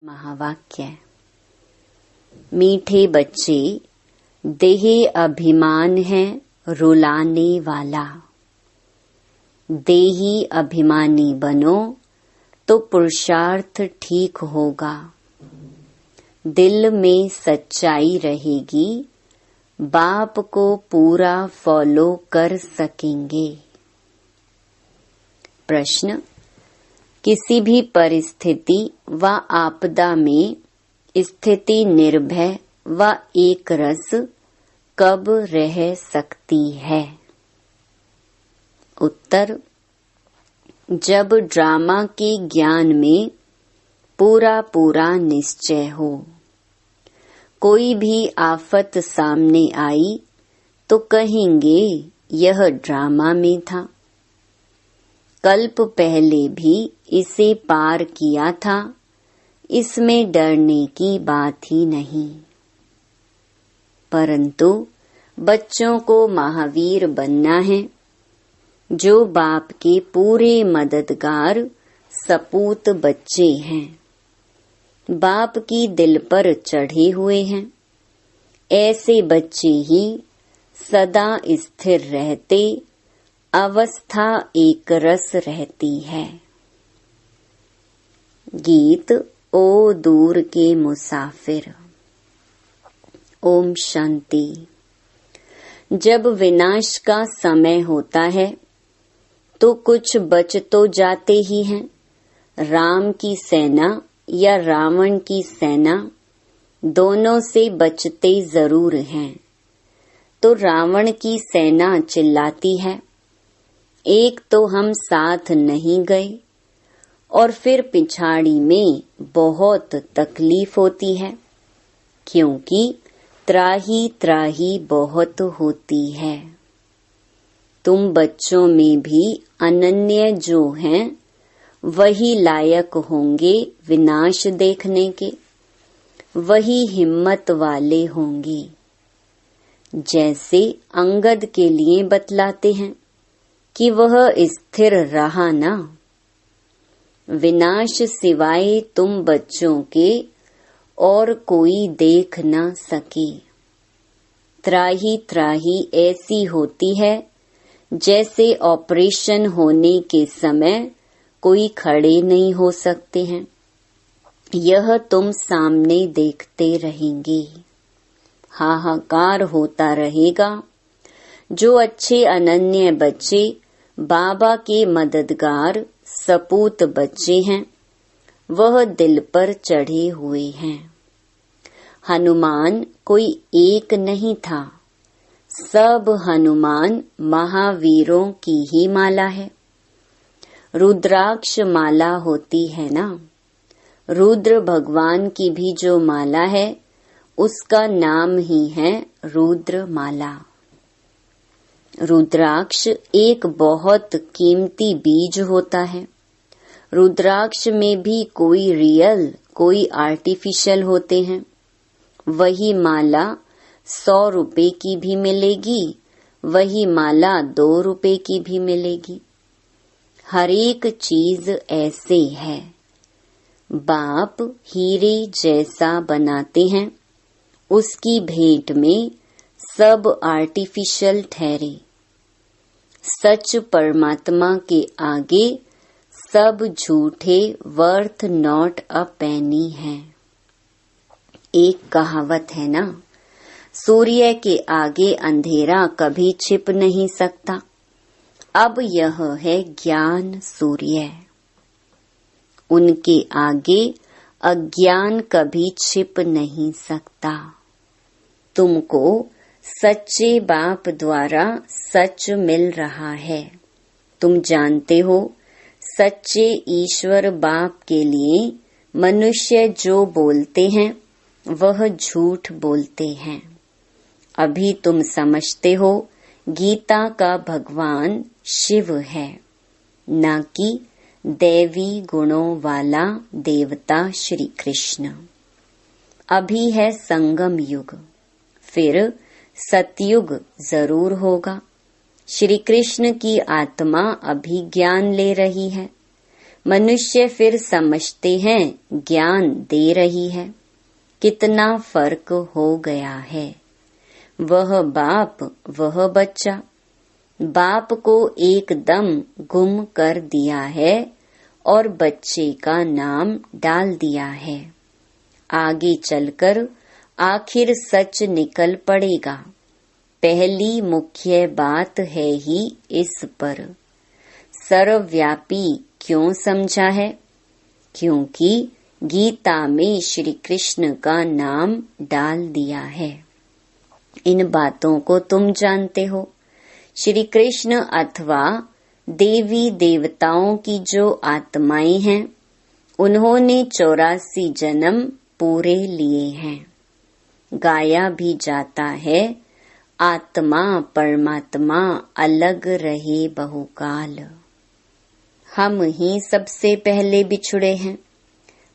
महावाक्य। मीठे बच्चे, देह अभिमान है रुलाने वाला। देही अभिमानी बनो तो पुरुषार्थ ठीक होगा। दिल में सच्चाई रहेगी, बाप को पूरा फॉलो कर सकेंगे। प्रश्न: किसी भी परिस्थिति व आपदा में स्थिति निर्भय व एक रस कब रह सकती है? उत्तर: जब ड्रामा के ज्ञान में पूरा निश्चय हो। कोई भी आफत सामने आई तो कहेंगे यह ड्रामा में था। कल्प पहले भी इसे पार किया था, इसमें डरने की बात ही नहीं। परंतु बच्चों को महावीर बनना है, जो बाप के पूरे मददगार सपूत बच्चे हैं। बाप की दिल पर चढ़े हुए हैं। ऐसे बच्चे ही सदा स्थिर रहते, अवस्था एक रस रहती है। गीत ओ दूर के मुसाफिर। ओम शांति। जब विनाश का समय होता है तो कुछ बच तो जाते ही हैं। राम की सेना या रावण की सेना, दोनों से बचते जरूर हैं। तो रावण की सेना चिल्लाती है, एक तो हम साथ नहीं गए, और फिर पिछाड़ी में बहुत तकलीफ होती है, क्योंकि त्राही त्राही बहुत होती है। तुम बच्चों में भी अनन्य जो हैं, वही लायक होंगे विनाश देखने के, वही हिम्मत वाले होंगे। जैसे अंगद के लिए बतलाते हैं कि वह स्थिर रहा ना। विनाश सिवाय तुम बच्चों के और कोई देख न सके। त्राही त्राही ऐसी होती है जैसे ऑपरेशन होने के समय कोई खड़े नहीं हो सकते हैं। यह तुम सामने देखते रहेंगे। हाहाकार होता रहेगा। जो अच्छे अनन्य बच्चे बाबा के मददगार सपूत बच्चे हैं, वह दिल पर चढ़े हुए हैं। हनुमान कोई एक नहीं था, सब हनुमान महावीरों की ही माला है। रुद्राक्ष माला होती है ना, रुद्र भगवान की भी जो माला है उसका नाम ही है रुद्र माला। रुद्राक्ष एक बहुत कीमती बीज होता है। रुद्राक्ष में भी कोई रियल कोई आर्टिफिशियल होते हैं। वही माला 100 रुपए की भी मिलेगी, वही माला 2 रुपए की भी मिलेगी। हर एक चीज ऐसे है। बाप हीरे जैसा बनाते हैं, उसकी भेंट में सब आर्टिफिशियल ठहरे। सच परमात्मा के आगे सब झूठे वर्थ नॉट अ पेनी है। एक कहावत है ना, सूर्य के आगे अंधेरा कभी छिप नहीं सकता। अब यह है ज्ञान सूर्य, उनके आगे अज्ञान कभी छिप नहीं सकता। तुमको सच्चे बाप द्वारा सच मिल रहा है। तुम जानते हो, सच्चे ईश्वर बाप के लिए मनुष्य जो बोलते हैं वह झूठ बोलते हैं। अभी तुम समझते हो गीता का भगवान शिव है, न कि दैवी गुणों वाला देवता श्री कृष्ण। अभी है संगम युग, फिर सतयुग जरूर होगा। श्री कृष्ण की आत्मा अभी ज्ञान ले रही है, मनुष्य फिर समझते हैं ज्ञान दे रही है। कितना फर्क हो गया है। वह बाप, वह बच्चा। बाप को एकदम गुम कर दिया है और बच्चे का नाम डाल दिया है। आगे चलकर आखिर सच निकल पड़ेगा। पहली मुख्य बात है ही इस पर। सर्वव्यापी क्यों समझा है? क्योंकि गीता में श्री कृष्ण का नाम डाल दिया है। इन बातों को तुम जानते हो। श्री कृष्ण अथवा देवी देवताओं की जो आत्माएं हैं, उन्होंने 84 जन्म पूरे लिए हैं। गाया भी जाता है, आत्मा परमात्मा अलग रहे बहुकाल। हम ही सबसे पहले बिछुड़े हैं।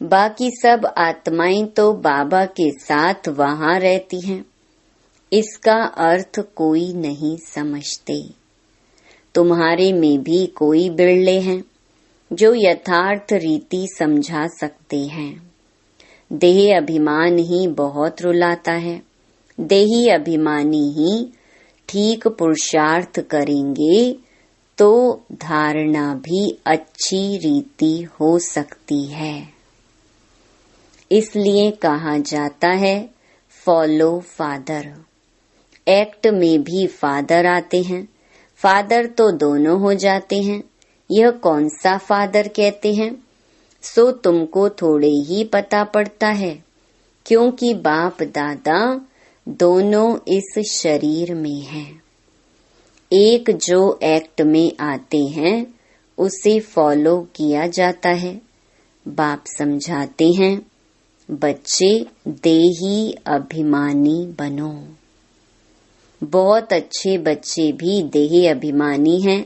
बाकी सब आत्माएं तो बाबा के साथ वहां रहती हैं। इसका अर्थ कोई नहीं समझते। तुम्हारे में भी कोई बिरले हैं जो यथार्थ रीति समझा सकते हैं। देह अभिमान ही बहुत रुलाता है। देही अभिमानी ही ठीक पुरुषार्थ करेंगे तो धारणा भी अच्छी रीति हो सकती है। इसलिए कहा जाता है फॉलो फादर। एक्ट में भी फादर आते हैं। फादर तो दोनों हो जाते हैं। यह कौन सा फादर कहते हैं सो तुमको थोड़े ही पता पड़ता है, क्योंकि बाप दादा दोनों इस शरीर में हैं। एक जो एक्ट में आते हैं उसे फॉलो किया जाता है। बाप समझाते हैं, बच्चे देही अभिमानी बनो। बहुत अच्छे बच्चे भी देही अभिमानी हैं,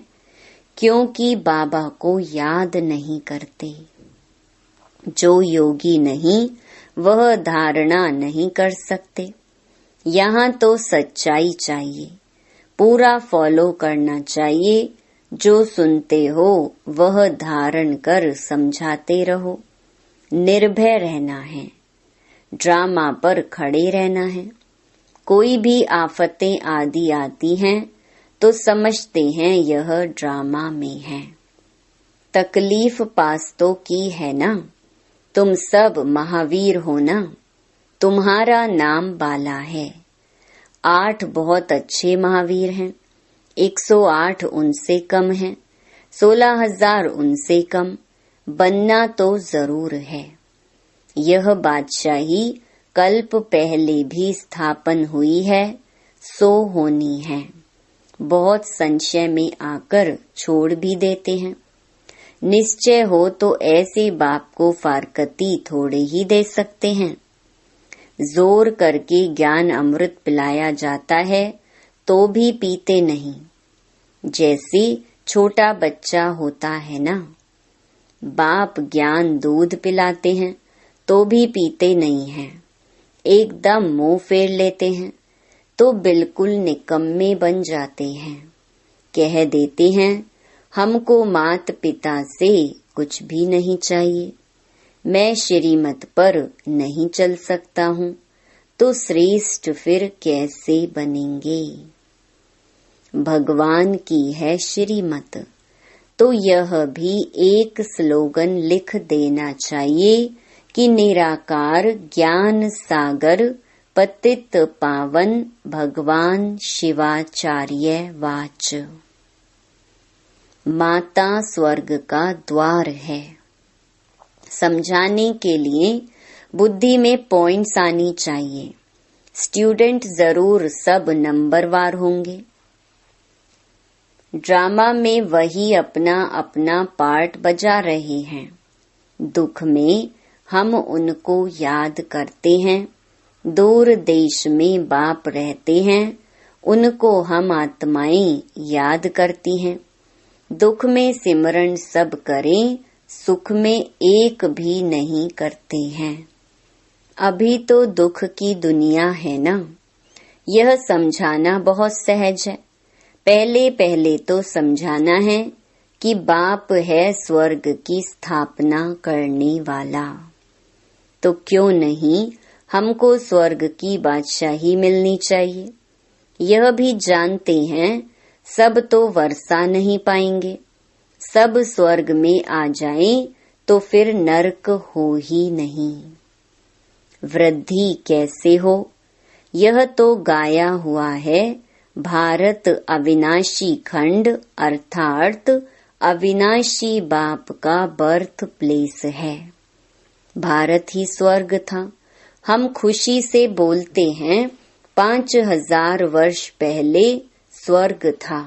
क्योंकि बाबा को याद नहीं करते। जो योगी नहीं वह धारणा नहीं कर सकते। यहाँ तो सच्चाई चाहिए, पूरा फॉलो करना चाहिए। जो सुनते हो वह धारण कर समझाते रहो। निर्भय रहना है, ड्रामा पर खड़े रहना है। कोई भी आफतें आदि आती हैं तो समझते हैं यह ड्रामा में है। तकलीफ पास तो की है ना। तुम सब महावीर हो ना। तुम्हारा नाम बाला है। 8 बहुत अच्छे महावीर हैं। 108 उनसे कम हैं। 16,000 उनसे कम। बनना तो जरूर है। यह बादशाही कल्प पहले भी स्थापन हुई है, सो होनी है। बहुत संशय में आकर छोड़ भी देते हैं। निश्चय हो तो ऐसे बाप को फारकती थोड़े ही दे सकते हैं। जोर करके ज्ञान अमृत पिलाया जाता है तो भी पीते नहीं। जैसे छोटा बच्चा होता है ना, बाप ज्ञान दूध पिलाते हैं तो भी पीते नहीं हैं। एकदम मुंह फेर लेते हैं तो बिल्कुल निकम्मे बन जाते हैं। कह देते हैं हमको मात पिता से कुछ भी नहीं चाहिए, मैं श्रीमत पर नहीं चल सकता हूँ, तो श्रेष्ठ फिर कैसे बनेंगे। भगवान की है श्रीमत, तो यह भी एक स्लोगन लिख देना चाहिए कि निराकार ज्ञान सागर पतित पावन भगवान शिवाचार्य वाच। माता स्वर्ग का द्वार है। समझाने के लिए बुद्धि में पॉइंट्स आनी चाहिए। स्टूडेंट जरूर सब नंबरवार होंगे। ड्रामा में वही अपना अपना पार्ट बजा रहे हैं। दुख में हम उनको याद करते हैं। दूर देश में बाप रहते हैं, उनको हम आत्माएं याद करती हैं। दुख में सिमरन सब करें, सुख में एक भी नहीं करते हैं। अभी तो दुख की दुनिया है ना। यह समझाना बहुत सहज है। पहले पहले तो समझाना है कि बाप है स्वर्ग की स्थापना करने वाला, तो क्यों नहीं हमको स्वर्ग की बादशाही मिलनी चाहिए। यह भी जानते हैं सब तो वर्षा नहीं पाएंगे, सब स्वर्ग में आ जाएं तो फिर नरक हो ही नहीं। वृद्धि कैसे हो, यह तो गाया हुआ है। भारत अविनाशी खंड अर्थात अविनाशी बाप का बर्थ प्लेस है। भारत ही स्वर्ग था। हम खुशी से बोलते हैं 5000 वर्ष पहले स्वर्ग था।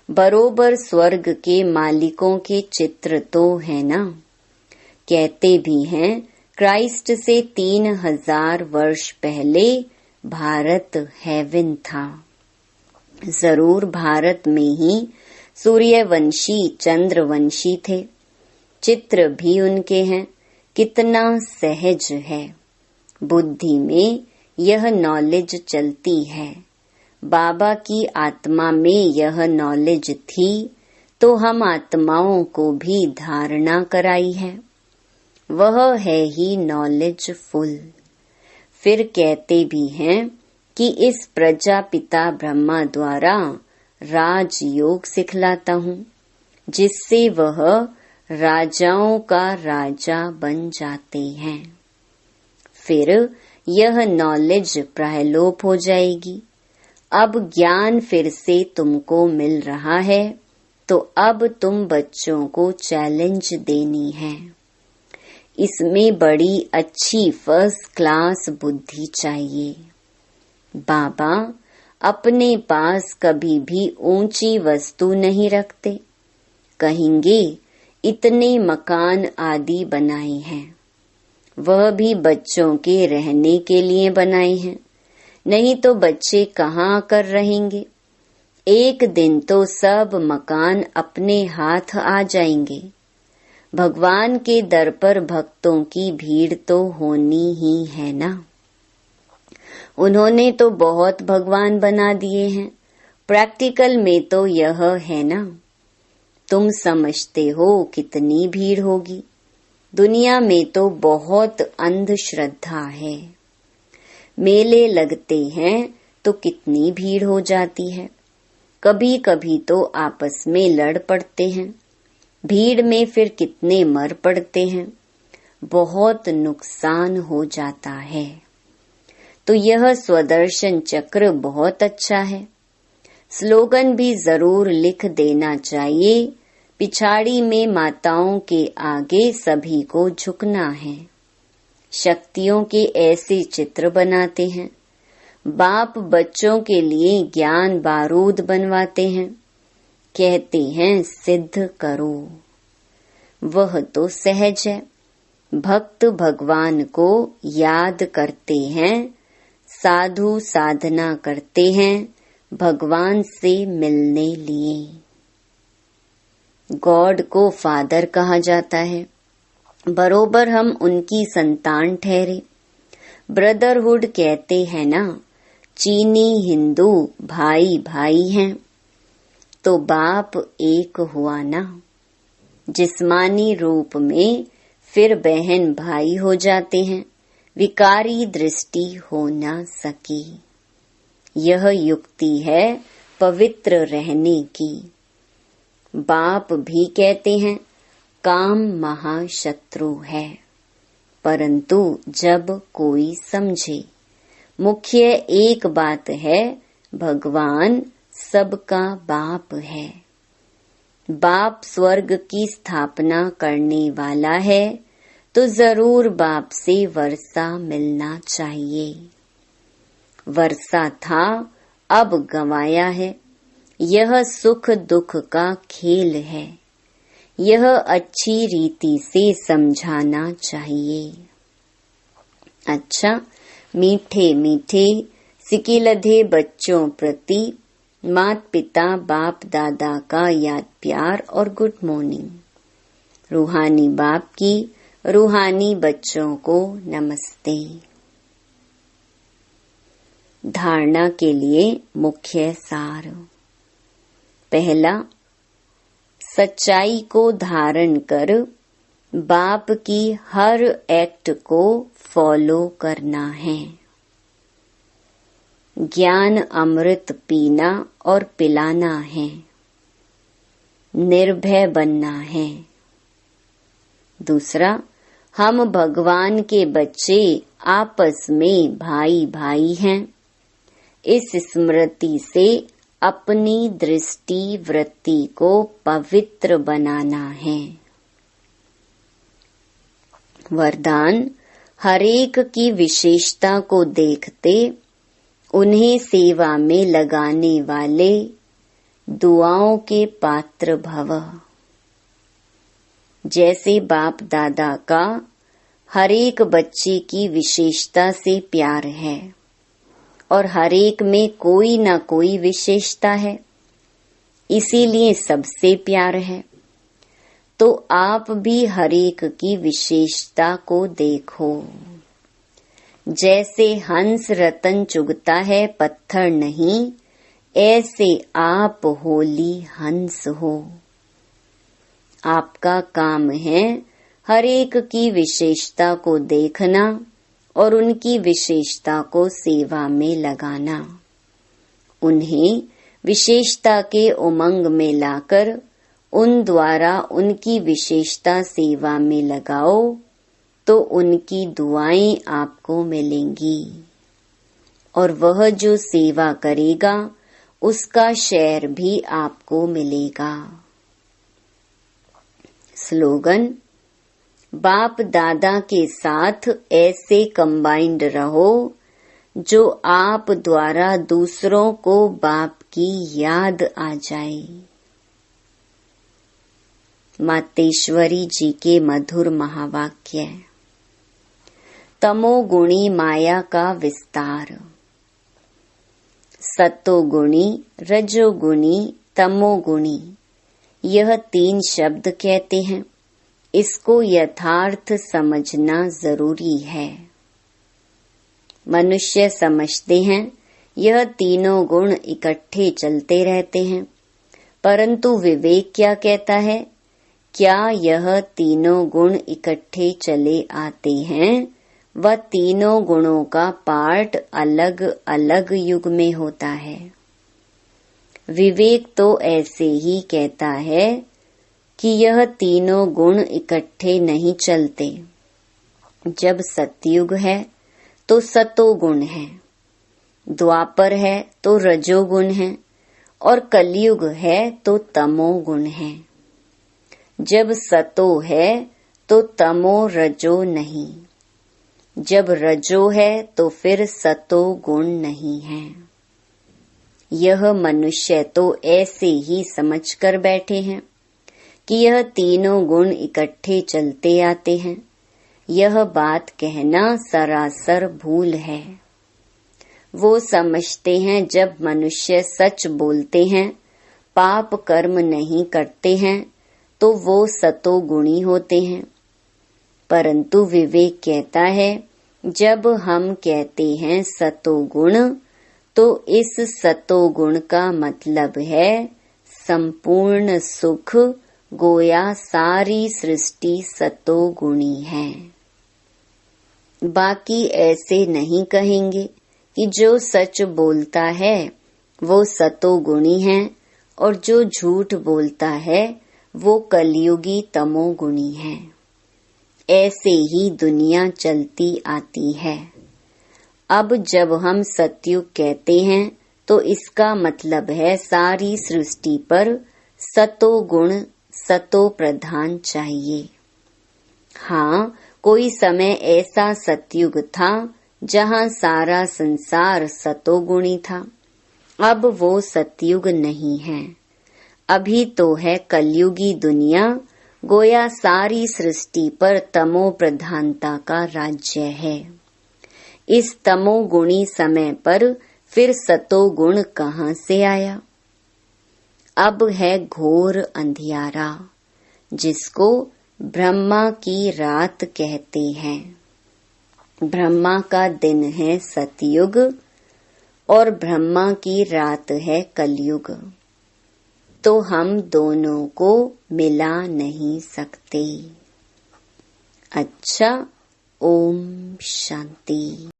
बरोबर स्वर्ग के मालिकों के चित्र तो है ना। कहते भी हैं क्राइस्ट से 3000 वर्ष पहले भारत हेवन था। जरूर भारत में ही सूर्यवंशी चंद्रवंशी थे। चित्र भी उनके हैं। कितना सहज है। बुद्धि में यह नॉलेज चलती है। बाबा की आत्मा में यह नॉलेज थी तो हम आत्माओं को भी धारणा कराई है। वह है ही नॉलेज फुल। फिर कहते भी हैं कि इस प्रजापिता ब्रह्मा द्वारा राजयोग सिखलाता हूँ, जिससे वह राजाओं का राजा बन जाते हैं। फिर यह नॉलेज प्रलोप हो जाएगी। अब ज्ञान फिर से तुमको मिल रहा है, तो अब तुम बच्चों को चैलेंज देनी है। इसमें बड़ी अच्छी फर्स्ट क्लास बुद्धि चाहिए। बाबा अपने पास कभी भी ऊंची वस्तु नहीं रखते। कहेंगे इतने मकान आदि बनाए हैं, वह भी बच्चों के रहने के लिए बनाए हैं, नहीं तो बच्चे कहाँ आकर रहेंगे। एक दिन तो सब मकान अपने हाथ आ जाएंगे। भगवान के दर पर भक्तों की भीड़ तो होनी ही है ना। उन्होंने तो बहुत भगवान बना दिए हैं। प्रैक्टिकल में तो यह है ना। तुम समझते हो कितनी भीड़ होगी। दुनिया में तो बहुत अंधश्रद्धा है। मेले लगते हैं तो कितनी भीड़ हो जाती है। कभी कभी तो आपस में लड़ पड़ते हैं। भीड़ में फिर कितने मर पड़ते हैं। बहुत नुकसान हो जाता है। तो यह स्वदर्शन चक्र बहुत अच्छा है। स्लोगन भी जरूर लिख देना चाहिए। पिछाड़ी में माताओं के आगे सभी को झुकना है। शक्तियों के ऐसे चित्र बनाते हैं। बाप बच्चों के लिए ज्ञान बारूद बनवाते हैं। कहते हैं सिद्ध करो। वह तो सहज है। भक्त भगवान को याद करते हैं, साधु साधना करते हैं भगवान से मिलने लिए। गॉड को फादर कहा जाता है। बरोबर हम उनकी संतान ठहरे। ब्रदरहुड कहते हैं ना, चीनी हिंदू भाई भाई हैं, तो बाप एक हुआ ना। जिस्मानी रूप में फिर बहन भाई हो जाते हैं। विकारी दृष्टि हो न सकी। यह युक्ति है पवित्र रहने की। बाप भी कहते हैं काम महाशत्रु है, परंतु जब कोई समझे। मुख्य एक बात है, भगवान सबका बाप है। बाप स्वर्ग की स्थापना करने वाला है, तो जरूर बाप से वर्षा मिलना चाहिए। वर्षा था, अब गंवाया है। यह सुख दुख का खेल है। यह अच्छी रीति से समझाना चाहिए। अच्छा, मीठे मीठे सिकिलधे बच्चों प्रति मात पिता बाप दादा का याद प्यार और गुड मॉर्निंग। रूहानी बाप की रूहानी बच्चों को नमस्ते। धारणा के लिए मुख्य सार। पहला, सच्चाई को धारण कर बाप की हर एक्ट को फॉलो करना है। ज्ञान अमृत पीना और पिलाना है। निर्भय बनना है। दूसरा, हम भगवान के बच्चे आपस में भाई भाई हैं। इस स्मृति से अपनी दृष्टि वृत्ति को पवित्र बनाना है। वरदान, हरेक की विशेषता को देखते उन्हें सेवा में लगाने वाले दुआओं के पात्र भव। जैसे बाप दादा का हरेक बच्चे की विशेषता से प्यार है और हरेक में कोई न कोई विशेषता है, इसीलिए सबसे प्यार है। तो आप भी हरेक की विशेषता को देखो। जैसे हंस रतन चुगता है पत्थर नहीं, ऐसे आप होली हंस हो। आपका काम है हरेक की विशेषता को देखना और उनकी विशेषता को सेवा में लगाना। उन्हें विशेषता के उमंग में लाकर उन द्वारा उनकी विशेषता सेवा में लगाओ तो उनकी दुआएं आपको मिलेंगी और वह जो सेवा करेगा उसका शेयर भी आपको मिलेगा। स्लोगन, बाप दादा के साथ ऐसे कंबाइंड रहो जो आप द्वारा दूसरों को बाप की याद आ जाए। मातेश्वरी जी के मधुर महावाक्य। तमोगुणी माया का विस्तार। सतोगुणी, रजोगुणी, तमोगुणी, यह 3 शब्द कहते हैं। इसको यथार्थ समझना जरूरी है। मनुष्य समझते हैं यह तीनों गुण इकट्ठे चलते रहते हैं, परंतु विवेक क्या कहता है? क्या यह तीनों गुण इकट्ठे चले आते हैं? वह तीनों गुणों का पार्ट अलग अलग युग में होता है। विवेक तो ऐसे ही कहता है कि यह तीनों गुण इकट्ठे नहीं चलते। जब सतयुग है तो सतोगुण है, द्वापर है तो रजोगुण है और कलयुग है तो तमोगुण है। जब सतो है तो तमो रजो नहीं, जब रजो है तो फिर सतो गुण नहीं है। यह मनुष्य तो ऐसे ही समझकर बैठे हैं कि यह तीनों गुण इकट्ठे चलते आते हैं। यह बात कहना सरासर भूल है। वो समझते हैं जब मनुष्य सच बोलते हैं, पाप कर्म नहीं करते हैं, तो वो सतोगुणी होते हैं। परंतु विवेक कहता है जब हम कहते हैं सतोगुण, तो इस सतोगुण का मतलब है संपूर्ण सुख, गोया सारी सृष्टि सतोगुणी है। बाकी ऐसे नहीं कहेंगे कि जो सच बोलता है वो सतोगुणी है और जो झूठ बोलता है वो कलयुगी तमोगुणी है। ऐसे ही दुनिया चलती आती है। अब जब हम सतयुग कहते हैं तो इसका मतलब है सारी सृष्टि पर सतोगुण, सतो प्रधान चाहिए। हाँ, कोई समय ऐसा सतयुग था जहाँ सारा संसार सतोगुणी था। अब वो सतयुग नहीं है। अभी तो है कलयुगी दुनिया, गोया सारी सृष्टि पर तमो प्रधानता का राज्य है। इस तमोगुणी समय पर फिर सतोगुण कहाँ से आया? अब है घोर अंधियारा, जिसको ब्रह्मा की रात कहते हैं। ब्रह्मा का दिन है सतयुग और ब्रह्मा की रात है कलयुग। तो हम दोनों को मिला नहीं सकते। अच्छा, ओम शांति।